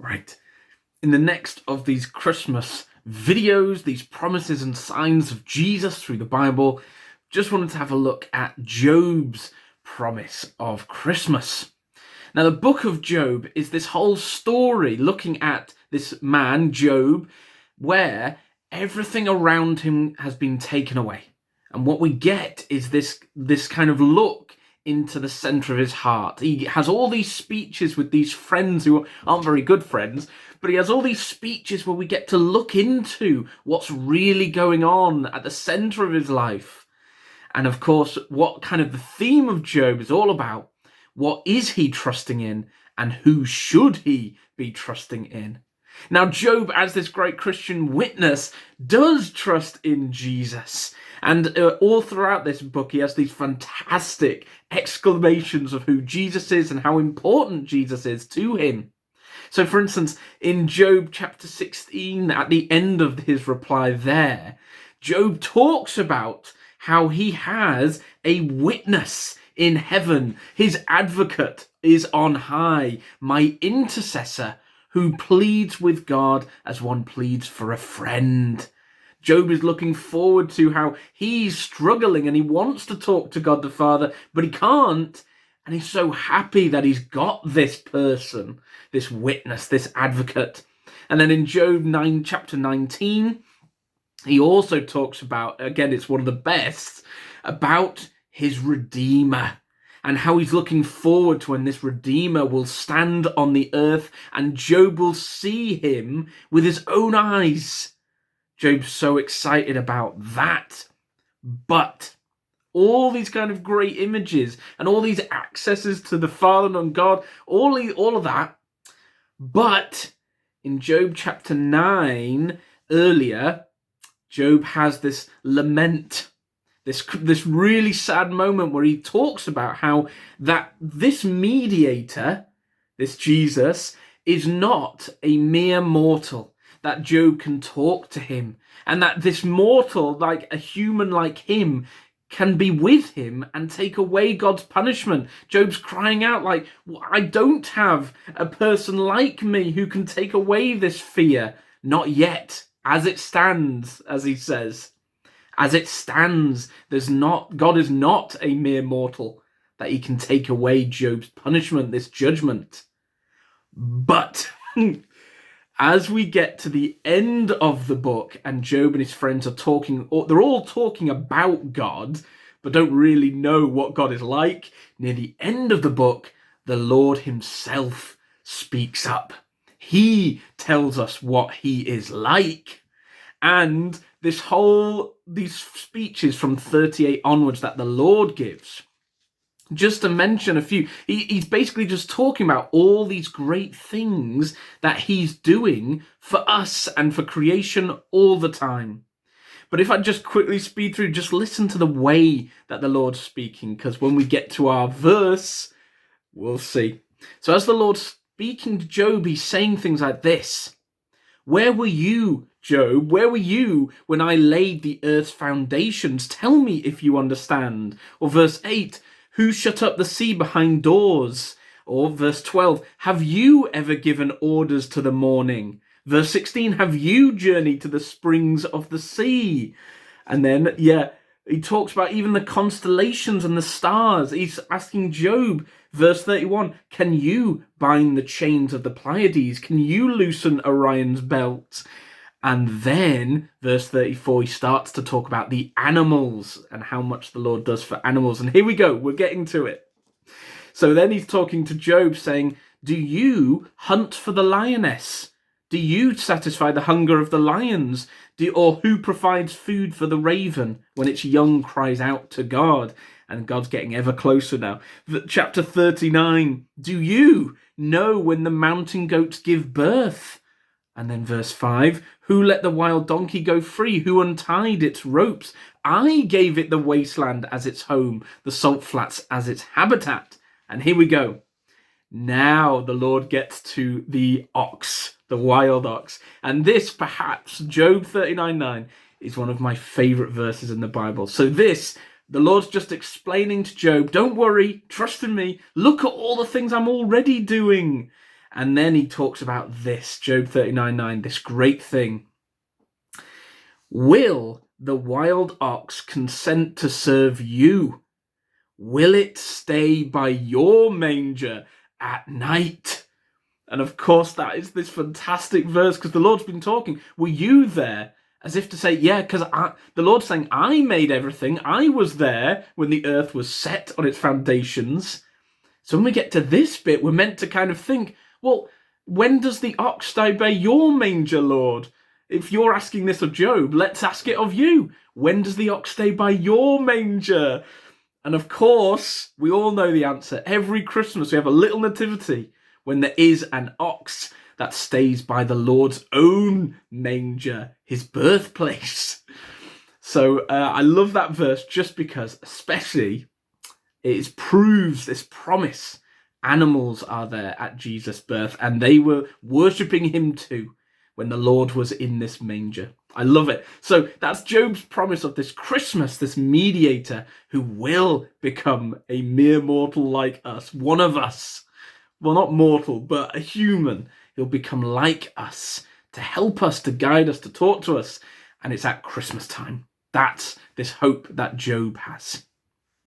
Right. In the next of these Christmas videos, these promises and signs of Jesus through the Bible, just wanted to have a look at Job's promise of Christmas. Now, the book of Job is this whole story looking at this man, Job, where everything around him has been taken away. And what we get is this kind of look into the center of his heart. He has all these speeches with these friends who aren't very good friends, but he has all these speeches where we get to look into what's really going on at the center of his life. And of course, what kind of the theme of Job is all about. What is he trusting in, and who should he be trusting in? Now, Job, as this great Christian witness, does trust in Jesus. And all throughout this book, he has these fantastic exclamations of who Jesus is and how important Jesus is to him. So, for instance, in Job chapter 16, at the end of his reply there, Job talks about how he has a witness in heaven. His advocate is on high, my intercessor, who pleads with God as one pleads for a friend. Job is looking forward to how he's struggling and he wants to talk to God the Father, but he can't. And he's so happy that he's got this person, this witness, this advocate. And then in Job chapter 19, he also talks about, again, it's one of the best, about his Redeemer and how he's looking forward to when this Redeemer will stand on the earth and Job will see him with his own eyes. Job's so excited about that. But all these kind of great images and all these accesses to the Father and God, all of that. But in Job chapter 9, earlier, Job has this lament, this really sad moment where he talks about how that this mediator, this Jesus, is not a mere mortal, that Job can talk to him, and that this mortal, like a human like him, can be with him and take away God's punishment. Job's crying out like, I don't have a person like me who can take away this fear. Not yet. As it stands, as he says. As it stands, God is not a mere mortal that he can take away Job's punishment, this judgment. But as we get to the end of the book and Job and his friends are talking, they're all talking about God, but don't really know what God is like. Near the end of the book, the Lord himself speaks up. He tells us what he is like. And these speeches from 38 onwards that the Lord gives, just to mention a few, he's basically just talking about all these great things that he's doing for us and for creation all the time. But if I just quickly speed through, just listen to the way that the Lord's speaking, because when we get to our verse, we'll see. So as the Lord's speaking to Job, he's saying things like this. Where were you, Job? Where were you when I laid the earth's foundations? Tell me if you understand. Or verse 8, who shut up the sea behind doors? Or verse 12, have you ever given orders to the morning? Verse 16, have you journeyed to the springs of the sea? And then, he talks about even the constellations and the stars. He's asking Job, verse 31, can you bind the chains of the Pleiades? Can you loosen Orion's belt? And then, verse 34, he starts to talk about the animals and how much the Lord does for animals. And here we go, we're getting to it. So then he's talking to Job saying, do you hunt for the lioness? Do you satisfy the hunger of the lions? Or who provides food for the raven when its young cries out to God? And God's getting ever closer now. Chapter 39, do you know when the mountain goats give birth? And then verse 5, who let the wild donkey go free? Who untied its ropes? I gave it the wasteland as its home, the salt flats as its habitat. And here we go. Now the Lord gets to the ox, the wild ox. And this, perhaps, Job 39:9, is one of my favourite verses in the Bible. So the Lord's just explaining to Job, don't worry, trust in me. Look at all the things I'm already doing. And then he talks about this, Job 39:9, this great thing. Will the wild ox consent to serve you? Will it stay by your manger at night? And of course, that is this fantastic verse, because the Lord's been talking. Were you there? As if to say, yeah, because the Lord's saying, I made everything. I was there when the earth was set on its foundations. So when we get to this bit, we're meant to kind of think, well, when does the ox stay by your manger, Lord? If you're asking this of Job, let's ask it of you. When does the ox stay by your manger? And of course, we all know the answer. Every Christmas we have a little nativity when there is an ox that stays by the Lord's own manger, his birthplace. So I love that verse just because, especially, it proves this promise. Animals are there at Jesus' birth, and they were worshipping him too when the Lord was in this manger. I love it. So that's Job's promise of this Christmas, this mediator who will become a mere mortal like us, one of us. Well, not mortal, but a human. He'll become like us to help us, to guide us, to talk to us. And it's at Christmas time. That's this hope that Job has.